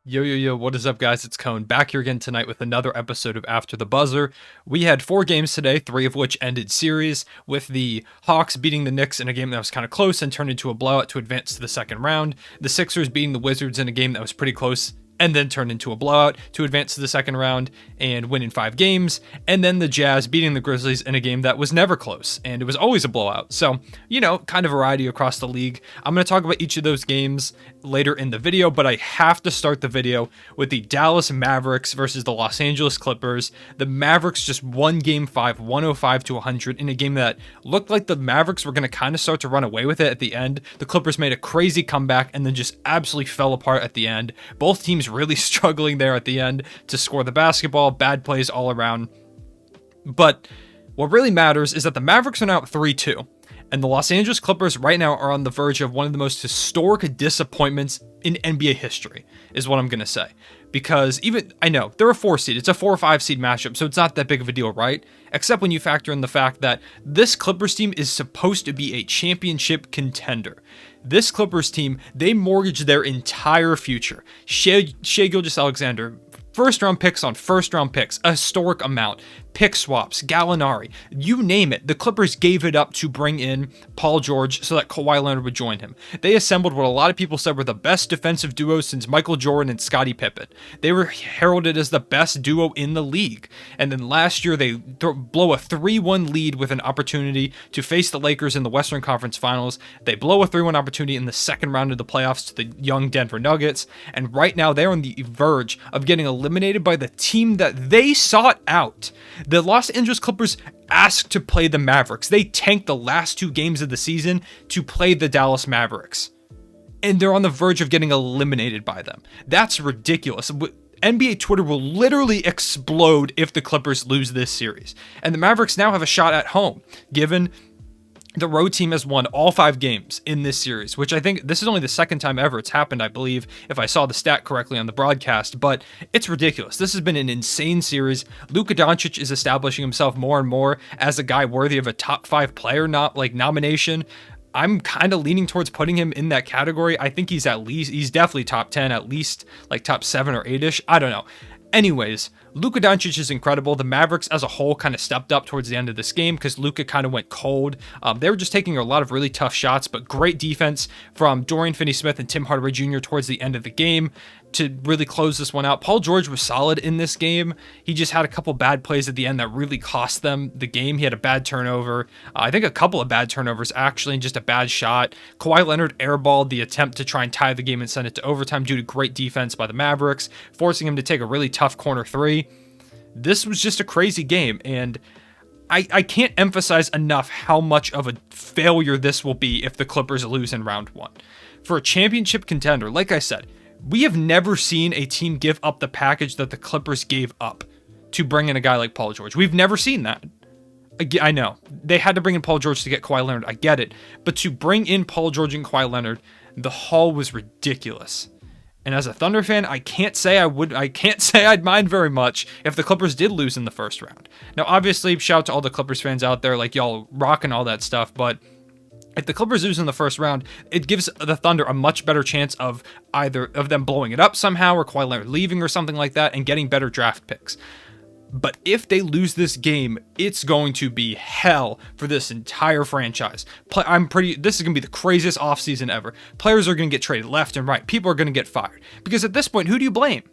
Yo, yo, yo, what is up, guys? It's Cone back here again tonight with another episode of After the Buzzer. We had 4 games today, 3 of which ended series, with the Hawks beating the Knicks in a game that was kind of close and turned into a blowout to advance to the second round. The Sixers beating the Wizards in a game that was pretty close and then turned into a blowout to advance to the second round and win in 5 games. And then the Jazz beating the Grizzlies in a game that was never close, and it was always a blowout. So, kind of variety across the league. I'm going to talk about each of those games later in the video, but I have to start the video with the Dallas Mavericks versus the Los Angeles Clippers. The Mavericks just won Game 5, 105-100, in a game that looked like the Mavericks were going to kind of start to run away with it at the end. The Clippers made a crazy comeback and then just absolutely fell apart at the end. Both teams really struggling there at the end to score the basketball, bad plays all around. But what really matters is that the Mavericks are now 3-2. And the Los Angeles Clippers right now are on the verge of one of the most historic disappointments in NBA history, is what I'm going to say. Because I know, they're a 4 seed. It's a 4 or 5 seed matchup, so it's not that big of a deal, right? Except when you factor in the fact that this Clippers team is supposed to be a championship contender. This Clippers team, they mortgaged their entire future. Shai Gilgeous-Alexander, first-round picks on first-round picks, a historic amount. Pick swaps, Gallinari, you name it. The Clippers gave it up to bring in Paul George so that Kawhi Leonard would join him. They assembled what a lot of people said were the best defensive duo since Michael Jordan and Scottie Pippen. They were heralded as the best duo in the league. And then last year, they blow a 3-1 lead with an opportunity to face the Lakers in the Western Conference Finals. They blow a 3-1 opportunity in the second round of the playoffs to the young Denver Nuggets. And right now, they're on the verge of getting eliminated by the team that they sought out. The Los Angeles Clippers asked to play the Mavericks. They tanked the last 2 games of the season to play the Dallas Mavericks. And they're on the verge of getting eliminated by them. That's ridiculous. NBA Twitter will literally explode if the Clippers lose this series. And the Mavericks now have a shot at home, given the road team has won all 5 games in this series, which I think this is only the second time ever it's happened, I believe, if I saw the stat correctly on the broadcast, but it's ridiculous. This has been an insane series. Luka Doncic is establishing himself more and more as a guy worthy of a top 5 player nomination. I'm kind of leaning towards putting him in that category. I think he's definitely top 10, at least like top 7 or 8-ish. I don't know. Anyways, Luka Doncic is incredible. The Mavericks as a whole kind of stepped up towards the end of this game because Luka kind of went cold. They were just taking a lot of really tough shots, but great defense from Dorian Finney-Smith and Tim Hardaway Jr. towards the end of the game to really close this one out. Paul George was solid in this game. He just had a couple bad plays at the end that really cost them the game. He had a bad turnover. I think a couple of bad turnovers, actually, and just a bad shot. Kawhi Leonard airballed the attempt to try and tie the game and send it to overtime due to great defense by the Mavericks, forcing him to take a really tough corner 3. This was just a crazy game, and I can't emphasize enough how much of a failure this will be if the Clippers lose in round 1. For a championship contender, like I said, we have never seen a team give up the package that the Clippers gave up to bring in a guy like Paul George. We've never seen that. I know. They had to bring in Paul George to get Kawhi Leonard. I get it. But to bring in Paul George and Kawhi Leonard, the haul was ridiculous. And as a Thunder fan, I can't say I'd mind very much if the Clippers did lose in the first round. Now, obviously, shout out to all the Clippers fans out there, like y'all rocking all that stuff, but if the Clippers lose in the first round, it gives the Thunder a much better chance of either of them blowing it up somehow or Kawhi Leonard leaving or something like that and getting better draft picks. But if they lose this game, it's going to be hell for this entire franchise. This is going to be the craziest offseason ever. Players are going to get traded left and right. People are going to get fired. Because at this point, who do you blame?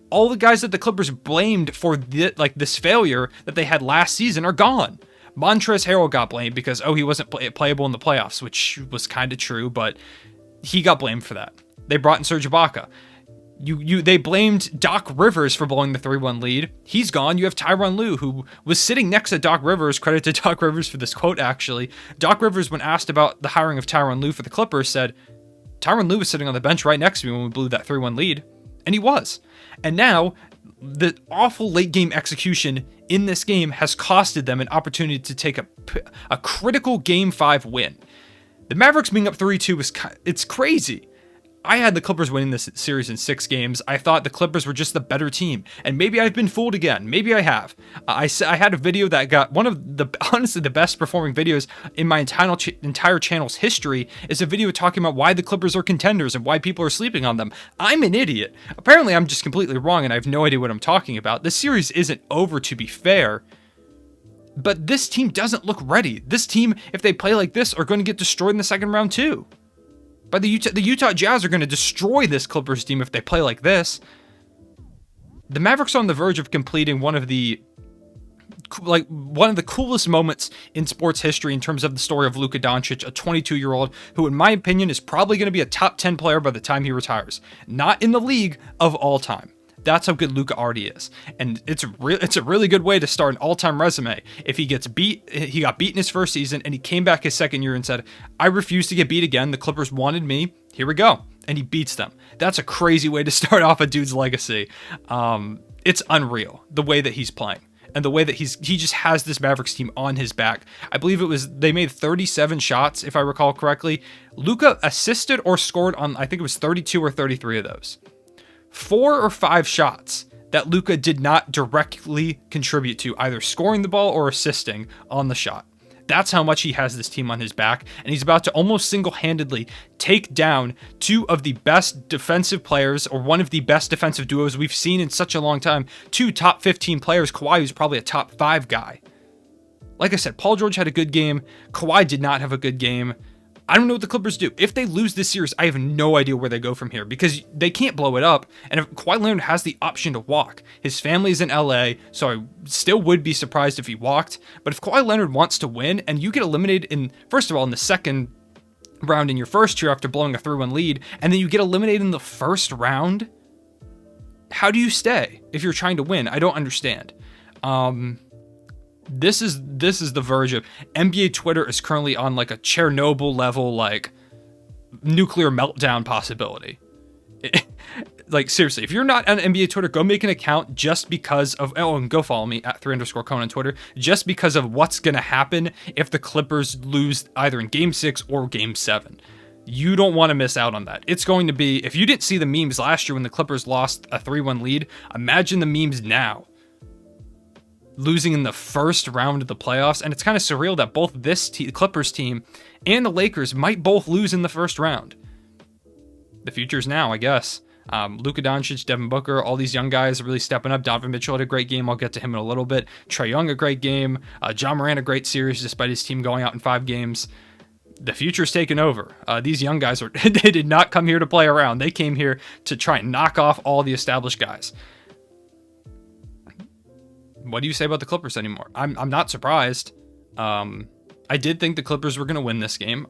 All the guys that the Clippers blamed for this failure that they had last season are gone. Montrezl Harrell got blamed because, he wasn't playable in the playoffs, which was kind of true, but he got blamed for that. They brought in Serge Ibaka. They blamed Doc Rivers for blowing the 3-1 lead. He's gone. You have Tyronn Lue, who was sitting next to Doc Rivers. Credit to Doc Rivers for this quote, actually. Doc Rivers, when asked about the hiring of Tyronn Lue for the Clippers, said, Tyronn Lue was sitting on the bench right next to me when we blew that 3-1 lead. And he was. And now, the awful late game execution in this game has costed them an opportunity to take a critical Game 5 win. The Mavericks being up 3-2 it's crazy. I had the Clippers winning this series in 6 games. I thought the Clippers were just the better team. And maybe I've been fooled again. Maybe I have. I had a video that got one of the, honestly, the best performing videos in my entire channel's history is a video talking about why the Clippers are contenders and why people are sleeping on them. I'm an idiot. Apparently, I'm just completely wrong and I have no idea what I'm talking about. This series isn't over, to be fair. But this team doesn't look ready. This team, if they play like this, are going to get destroyed in the second round too. But the Utah Jazz are going to destroy this Clippers team if they play like this. The Mavericks are on the verge of completing one of the coolest moments in sports history in terms of the story of Luka Doncic, a 22-year-old who, in my opinion, is probably going to be a top 10 player by the time he retires. Not in the league of all time. That's how good Luka already is. And it's a really good way to start an all-time resume. If he gets beat, he got beat in his first season, and he came back his second year and said, I refuse to get beat again. The Clippers wanted me. Here we go. And he beats them. That's a crazy way to start off a dude's legacy. It's unreal, the way that he's playing. And the way that he just has this Mavericks team on his back. I believe they made 37 shots, if I recall correctly. Luka assisted or scored on, I think it was 32 or 33 of those. 4 or 5 shots that Luka did not directly contribute to, either scoring the ball or assisting on the shot. That's how much he has this team on his back, and he's about to almost single-handedly take down 2 of the best defensive players, or one of the best defensive duos we've seen in such a long time. 2 top 15 players. Kawhi, who's probably a top 5 guy. Like I said, Paul George had a good game. Kawhi did not have a good game. I don't know what the Clippers do. If they lose this series, I have no idea where they go from here because they can't blow it up. And if Kawhi Leonard has the option to walk, his family's in LA, so I still would be surprised if he walked. But if Kawhi Leonard wants to win and you get eliminated first of all, in the second round in your first year after blowing a 3-1 lead, and then you get eliminated in the first round, how do you stay if you're trying to win? I don't understand. This is the verge of NBA Twitter is currently on like a Chernobyl level, like nuclear meltdown possibility. Like seriously, if you're not on NBA Twitter, go make an account just because of, and go follow me at 3_Cohen on Twitter, just because of what's going to happen if the Clippers lose either in Game 6 or Game 7. You don't want to miss out on that. It's going to be, if you didn't see the memes last year when the Clippers lost a 3-1 lead, imagine the memes now. Losing in the first round of the playoffs, and it's kind of surreal that both this Clippers team and the Lakers might both lose in the first round. The future's now, I guess. Luka Doncic, Devin Booker, all these young guys are really stepping up. Donovan Mitchell had a great game. I'll get to him in a little bit. Trae Young, a great game. John Morant, a great series despite his team going out in 5 games. The future's taken over. These young guys they did not come here to play around. They came here to try and knock off all the established guys. What do you say about the Clippers anymore? I'm not surprised. I did think the Clippers were going to win this game,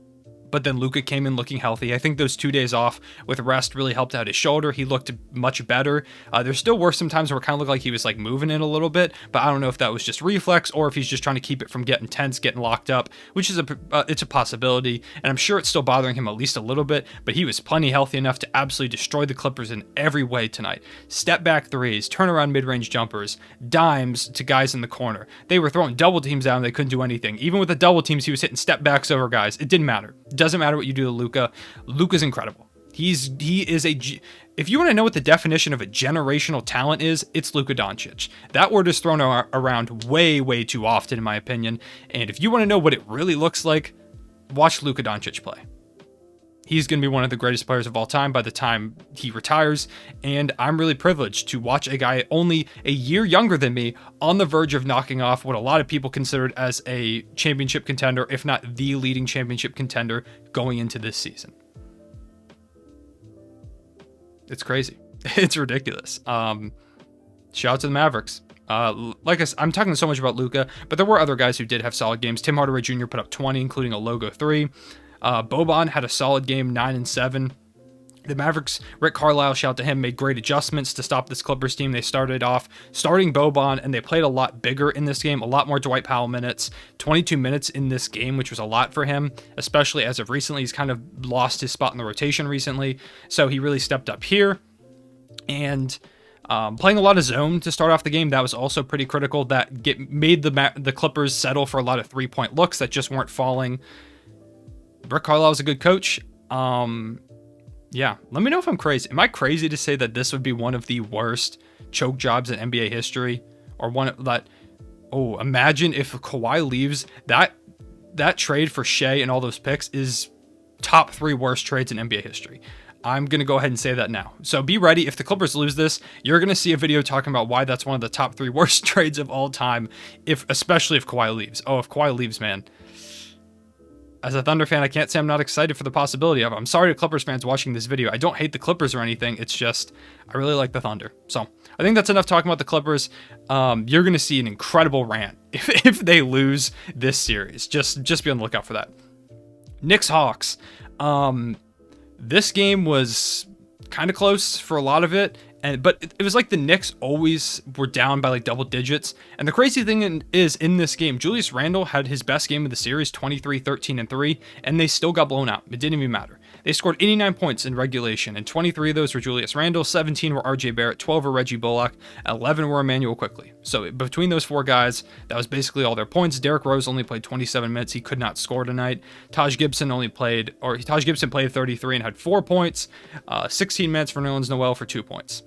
but then Luka came in looking healthy. I think those 2 days off with rest really helped out his shoulder. He looked much better. There still were some times where it kind of looked like he was like moving it a little bit, but I don't know if that was just reflex or if he's just trying to keep it from getting tense, getting locked up, which is it's a possibility. And I'm sure it's still bothering him at least a little bit, but he was plenty healthy enough to absolutely destroy the Clippers in every way tonight. Step back threes, turnaround mid-range jumpers, dimes to guys in the corner. They were throwing double teams out and they couldn't do anything. Even with the double teams, he was hitting step backs over guys. It didn't matter. Doesn't matter what you do to Luka. Luka's incredible. He is if you want to know what the definition of a generational talent is, it's Luka Doncic. That word is thrown around way too often, in my opinion. And if you want to know what it really looks like, watch Luka Doncic play. He's going to be one of the greatest players of all time by the time he retires, and I'm really privileged to watch a guy only a year younger than me on the verge of knocking off what a lot of people considered as a championship contender, if not the leading championship contender going into this season. It's crazy. It's ridiculous. Shout out to the Mavericks. Like I'm talking so much about Luka, but there were other guys who did have solid games. Tim Hardaway Jr. put up 20, including a logo 3. Boban had a solid game, 9 and 7. The Mavericks, Rick Carlisle, shout out to him, made great adjustments to stop this Clippers team. They started off starting Boban, and they played a lot bigger in this game, a lot more Dwight Powell minutes, 22 minutes in this game, which was a lot for him, especially as of recently. He's kind of lost his spot in the rotation recently, so he really stepped up here. And playing a lot of zone to start off the game, that was also pretty critical. That made the Clippers settle for a lot of three-point looks that just weren't falling. Rick Carlisle is a good coach. Yeah, let me know if I'm crazy. Am I crazy to say that this would be one of the worst choke jobs in NBA history, or one that? Oh, imagine if Kawhi leaves. That trade for Shea and all those picks is top 3 worst trades in NBA history. I'm going to go ahead and say that now. So be ready. If the Clippers lose this, you're going to see a video talking about why that's one of the top 3 worst trades of all time, especially if Kawhi leaves. Oh, if Kawhi leaves, man. As a Thunder fan, I can't say I'm not excited for the possibility of it. I'm sorry to Clippers fans watching this video. I don't hate the Clippers or anything. It's just, I really like the Thunder. So I think that's enough talking about the Clippers. You're going to see an incredible rant if they lose this series. Just be on the lookout for that. Knicks Hawks. This game was kind of close for a lot of it, but it was like the Knicks always were down by like double digits. And the crazy thing is, in this game, Julius Randle had his best game of the series, 23, 13, and 3, and they still got blown out. It didn't even matter. They scored 89 points in regulation, and 23 of those were Julius Randle, 17 were RJ Barrett, 12 were Reggie Bullock, 11 were Emmanuel Quickley. So between those 4 guys, that was basically all their points. Derrick Rose only played 27 minutes. He could not score tonight. Taj Gibson played 33 and had 4 points, 16 minutes for Nerlens Noel for 2 points.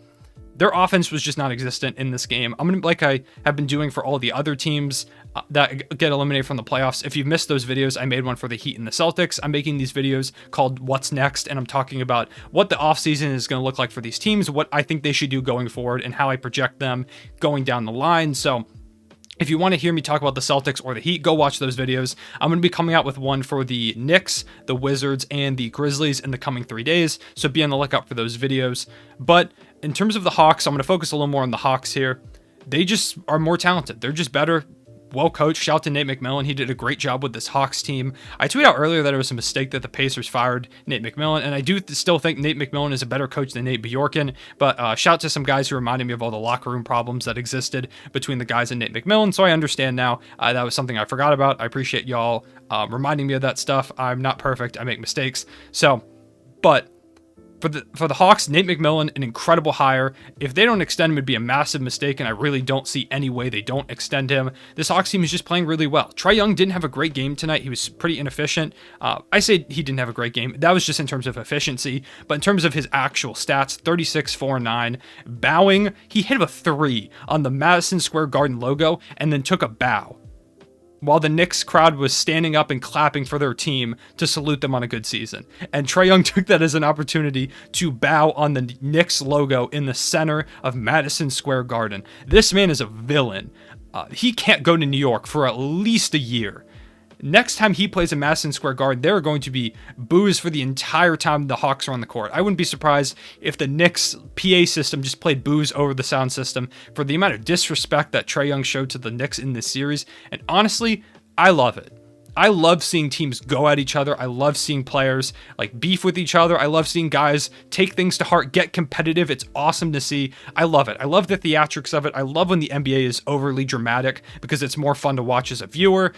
Their offense was just non-existent in this game. I'm going to, like I have been doing for all the other teams that get eliminated from the playoffs. If you've missed those videos, I made one for the Heat and the Celtics. I'm making these videos called What's Next, and I'm talking about what the offseason is going to look like for these teams, what I think they should do going forward, and how I project them going down the line. So if you want to hear me talk about the Celtics or the Heat, go watch those videos. I'm going to be coming out with one for the Knicks, the Wizards, and the Grizzlies in the coming 3 days, so be on the lookout for those videos. But in terms of the Hawks, I'm going to focus a little more on the Hawks here. They just are more talented. They're just better, well coached. Shout out to Nate McMillan. He did a great job with this Hawks team. I tweeted out earlier that it was a mistake that the Pacers fired Nate McMillan, and I do still think Nate McMillan is a better coach than Nate Bjorken, but shout out to some guys who reminded me of all the locker room problems that existed between the guys and Nate McMillan, so I understand now. That was something I forgot about. I appreciate y'all reminding me of that stuff. I'm not perfect. I make mistakes. But for the Hawks, Nate McMillan, an incredible hire. If they don't extend him, it'd be a massive mistake, and I really don't see any way they don't extend him. This Hawks team is just playing really well. Trae Young didn't have a great game tonight. He was pretty inefficient. I say he didn't have a great game. That was just in terms of efficiency, but in terms of his actual stats, 36, 4, 9. Bowing, he hit a 3 on the Madison Square Garden logo and then took a bow, while the Knicks crowd was standing up and clapping for their team to salute them on a good season. And Trae Young took that as an opportunity to bow on the Knicks logo in the center of Madison Square Garden. This man is a villain. He can't go to New York for at least a year. Next time he plays in Madison Square Garden, there are going to be boos for the entire time the Hawks are on the court. I wouldn't be surprised if the Knicks PA system just played boos over the sound system for the amount of disrespect that Trae Young showed to the Knicks in this series. And honestly, I love it. I love seeing teams go at each other. I love seeing players like beef with each other. I love seeing guys take things to heart, get competitive. It's awesome to see. I love it. I love the theatrics of it. I love when the NBA is overly dramatic because it's more fun to watch as a viewer.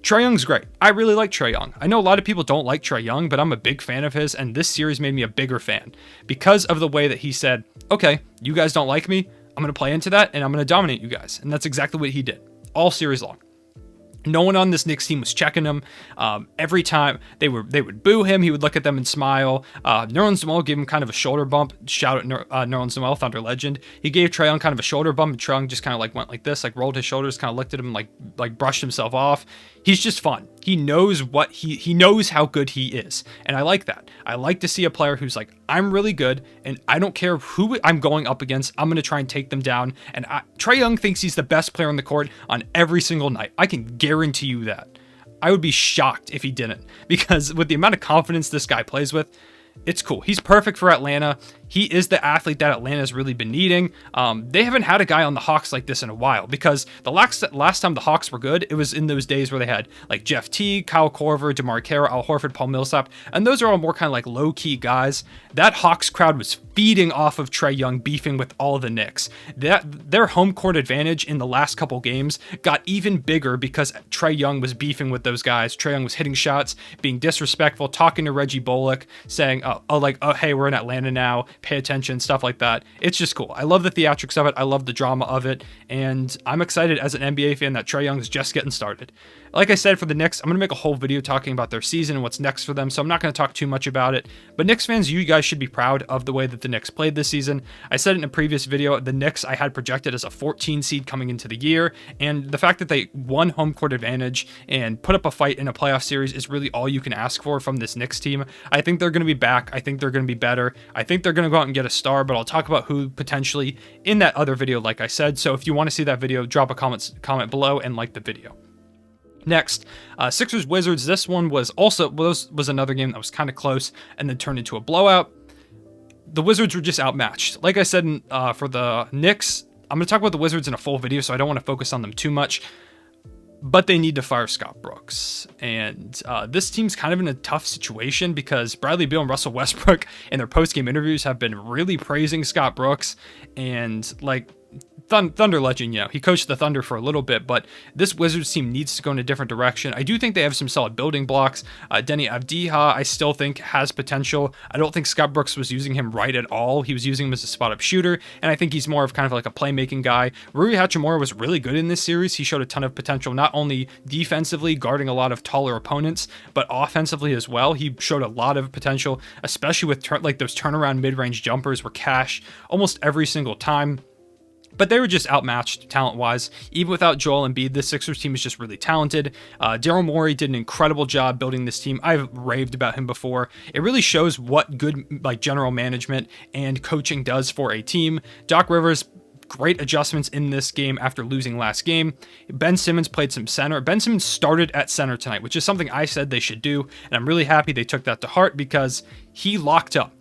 Trae Young's great. I really like Trae Young. I know a lot of people don't like Trae Young, but I'm a big fan of his, and this series made me a bigger fan because of the way that he said, okay, you guys don't like me, I'm going to play into that, and I'm going to dominate you guys. And that's exactly what he did all series long. No one on this Knicks team was checking him. Every time they would boo him, he would look at them and smile. Nerlens Noel gave him kind of a shoulder bump. Shout out Nerlens Noel, Thunder legend. He gave Trae Young kind of a shoulder bump, and Trae Young just kind of like went like this, like rolled his shoulders, kind of looked at him, like brushed himself off. He's just fun. He knows what he knows how good he is, and I like that. I like to see a player who's like, I'm really good, and I don't care who I'm going up against. I'm going to try and take them down. And Trae Young thinks he's the best player on the court on every single night. I can guarantee you that. I would be shocked if he didn't, because with the amount of confidence this guy plays with, it's cool. He's perfect for Atlanta. He is the athlete that Atlanta's really been needing. They haven't had a guy on the Hawks like this in a while, because the last time the Hawks were good, it was in those days where they had like Jeff Teague, Kyle Korver, DeMar Carroll, Al Horford, Paul Millsap, and those are all more kind of like low-key guys. That Hawks crowd was feeding off of Trae Young beefing with all the Knicks. Their home court advantage in the last couple games got even bigger because Trae Young was beefing with those guys. Trae Young was hitting shots, being disrespectful, talking to Reggie Bullock, saying, hey, we're in Atlanta now. pay attention, stuff like that. It's just cool. I love the theatrics of it. I love the drama of it. And I'm excited as an NBA fan that Trae Young is just getting started. Like I said, for the Knicks, I'm going to make a whole video talking about their season and what's next for them, so I'm not going to talk too much about it. But Knicks fans, you guys should be proud of the way that the Knicks played this season. I said in a previous video, the Knicks I had projected as a 14 seed coming into the year, and the fact that they won home court advantage and put up a fight in a playoff series is really all you can ask for from this Knicks team. I think they're going to be back. I think they're going to be better. I think they're going to go out and get a star, but I'll talk about who potentially in that other video, like I said. So if you want to see that video, drop a comment below and like the video. Next, Sixers Wizards. This one was another game that was kind of close and then turned into a blowout. The Wizards were just outmatched. Like I said, for the Knicks, I'm going to talk about the Wizards in a full video, so I don't want to focus on them too much. But they need to fire Scott Brooks. And this team's kind of in a tough situation because Bradley Beal and Russell Westbrook in their post-game interviews have been really praising Scott Brooks. And like Thunder legend, he coached the Thunder for a little bit, but this Wizards team needs to go in a different direction. I do think they have some solid building blocks. Denny Avdija, I still think has potential. I don't think Scott Brooks was using him right at all. He was using him as a spot-up shooter, and I think he's more of kind of like a playmaking guy. Rui Hachimura was really good in this series. He showed a ton of potential, not only defensively, guarding a lot of taller opponents, but offensively as well. He showed a lot of potential, especially with those turnaround mid-range jumpers were cash almost every single time. But they were just outmatched talent-wise. Even without Joel Embiid, this Sixers team is just really talented. Daryl Morey did an incredible job building this team. I've raved about him before. It really shows what good general management and coaching does for a team. Doc Rivers, great adjustments in this game after losing last game. Ben Simmons played some center. Ben Simmons started at center tonight, which is something I said they should do. And I'm really happy they took that to heart because he locked up.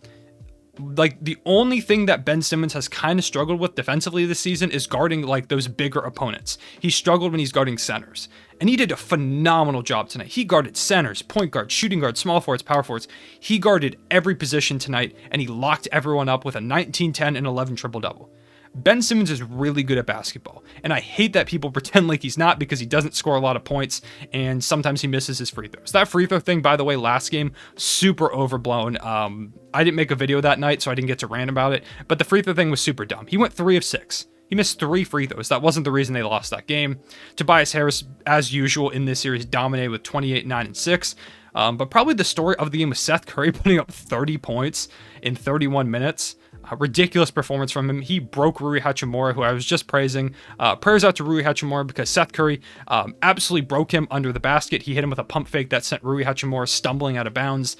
Like, the only thing that Ben Simmons has kind of struggled with defensively this season is guarding those bigger opponents. He struggled when he's guarding centers, and he did a phenomenal job tonight. He guarded centers, point guards, shooting guards, small forwards, power forwards. He guarded every position tonight, and he locked everyone up with a 19, 10, and 11 triple-double. Ben Simmons is really good at basketball, and I hate that people pretend like he's not because he doesn't score a lot of points, and sometimes he misses his free throws. That free throw thing, by the way, last game, super overblown. I didn't make a video that night, so I didn't get to rant about it, but the free throw thing was super dumb. He went 3 of 6. He missed 3 free throws. That wasn't the reason they lost that game. Tobias Harris, as usual in this series, dominated with 28, 9, and 6. But probably the story of the game was Seth Curry putting up 30 points in 31 minutes. Ridiculous performance from him. He broke Rui Hachimura, who I was just praising. Prayers out to Rui Hachimura because Seth Curry absolutely broke him under the basket. He hit him with a pump fake that sent Rui Hachimura stumbling out of bounds.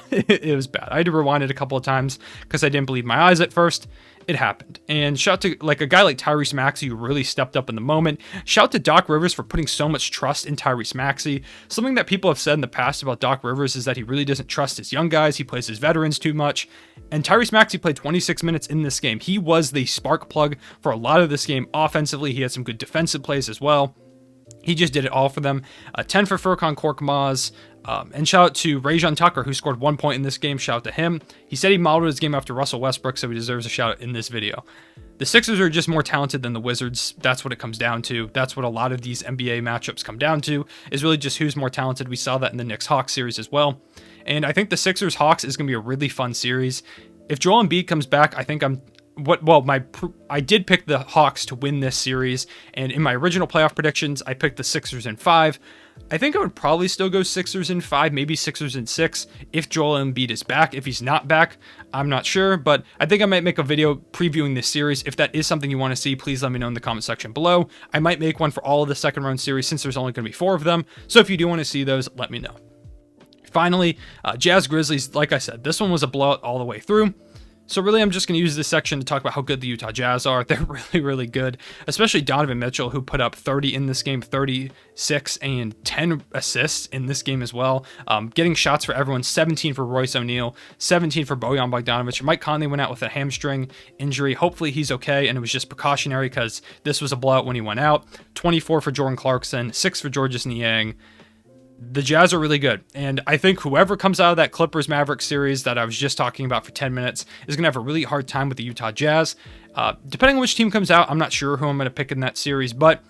It was bad. I had to rewind it a couple of times because I didn't believe my eyes at first. It happened. And shout to a guy like Tyrese Maxey who really stepped up in the moment. Shout to Doc Rivers for putting so much trust in Tyrese Maxey. Something that people have said in the past about Doc Rivers is that he really doesn't trust his young guys. He plays his veterans too much. And Tyrese Maxey played 26 minutes in this game. He was the spark plug for a lot of this game offensively. He had some good defensive plays as well. He just did it all for them. 10 for Furkan Korkmaz. And shout out to Rajon Tucker, who scored 1 point in this game. Shout out to him. He said he modeled his game after Russell Westbrook, so he deserves a shout out in this video. The Sixers are just more talented than the Wizards. That's what it comes down to. That's what a lot of these NBA matchups come down to, is really just who's more talented. We saw that in the Knicks-Hawks series as well. And I think the Sixers-Hawks is going to be a really fun series. If Joel Embiid comes back, I think I did pick the Hawks to win this series, and in my original playoff predictions, I picked the Sixers in 5. I think I would probably still go Sixers in 5, maybe Sixers in 6 if Joel Embiid is back. If he's not back, I'm not sure, but I think I might make a video previewing this series. If that is something you want to see, please let me know in the comment section below. I might make one for all of the second round series since there's only going to be 4 of them, so if you do want to see those, let me know. Finally, Jazz Grizzlies, like I said, this one was a blowout all the way through. So really, I'm just going to use this section to talk about how good the Utah Jazz are. They're really, really good, especially Donovan Mitchell, who put up 30 in this game, 36 and 10 assists in this game as well. Getting shots for everyone, 17 for Royce O'Neal, 17 for Bojan Bogdanovic. Mike Conley went out with a hamstring injury. Hopefully he's okay, and it was just precautionary because this was a blowout when he went out. 24 for Jordan Clarkson, 6 for Georges Niang. The Jazz are really good, and I think whoever comes out of that Clippers-Mavericks series that I was just talking about for 10 minutes is going to have a really hard time with the Utah Jazz. Depending on which team comes out, I'm not sure who I'm going to pick in that series, but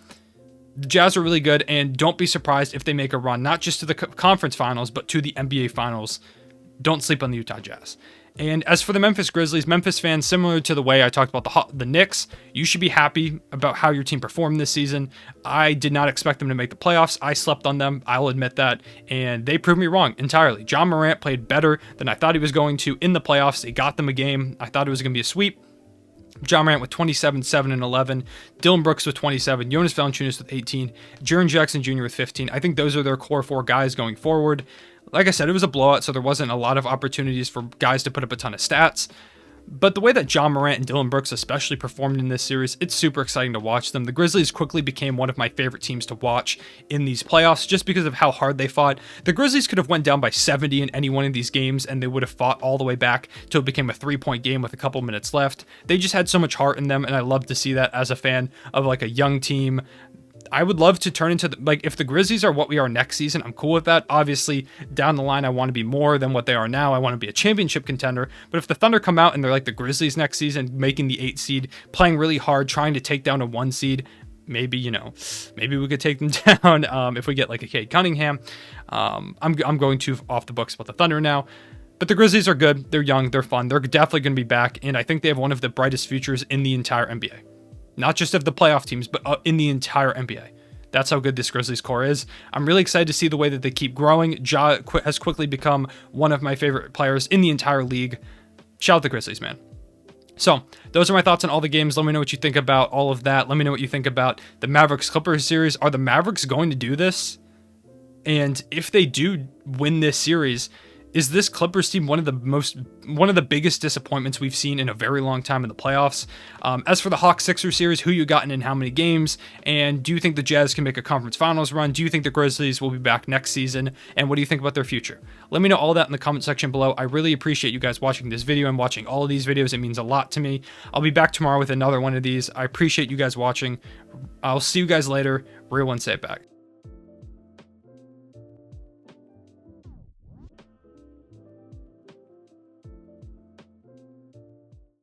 the Jazz are really good, and don't be surprised if they make a run, not just to the conference finals, but to the NBA finals. Don't sleep on the Utah Jazz. And as for the Memphis Grizzlies, Memphis fans, similar to the way I talked about the Knicks, you should be happy about how your team performed this season. I did not expect them to make the playoffs. I slept on them, I'll admit that, and they proved me wrong entirely. John Morant played better than I thought he was going to in the playoffs. They got them a game. I thought it was going to be a sweep. John Morant with 27, 7, and 11. Dillon Brooks with 27. Jonas Valanciunas with 18. Jaren Jackson Jr. with 15. I think those are their core 4 guys going forward. Like I said, it was a blowout, so there wasn't a lot of opportunities for guys to put up a ton of stats. But the way that John Morant and Dillon Brooks especially performed in this series, it's super exciting to watch them. The Grizzlies quickly became one of my favorite teams to watch in these playoffs just because of how hard they fought. The Grizzlies could have went down by 70 in any one of these games, and they would have fought all the way back till it became a 3-point game with a couple minutes left. They just had so much heart in them, and I love to see that as a fan of like a young team. I would love to turn into, if the Grizzlies are what we are next season, I'm cool with that. Obviously, down the line, I want to be more than what they are now. I want to be a championship contender. But if the Thunder come out and they're like the Grizzlies next season, making the 8 seed, playing really hard, trying to take down a 1 seed, maybe, maybe we could take them down if we get like a Cade Cunningham. I'm going too off the books about the Thunder now. But the Grizzlies are good. They're young. They're fun. They're definitely going to be back. And I think they have one of the brightest futures in the entire NBA. Not just of the playoff teams, but in the entire NBA. That's how good this Grizzlies core is. I'm really excited to see the way that they keep growing. Ja has quickly become one of my favorite players in the entire league. Shout out the Grizzlies, man. So, those are my thoughts on all the games. Let me know what you think about all of that. Let me know what you think about the Mavericks-Clippers series. Are the Mavericks going to do this? And if they do win this series, is this Clippers team one of the biggest disappointments we've seen in a very long time in the playoffs? As for the Hawks-Sixers series, who you gotten in how many games? And do you think the Jazz can make a conference finals run? Do you think the Grizzlies will be back next season? And what do you think about their future? Let me know all that in the comment section below. I really appreciate you guys watching this video and watching all of these videos. It means a lot to me. I'll be back tomorrow with another one of these. I appreciate you guys watching. I'll see you guys later. Real one, say it back.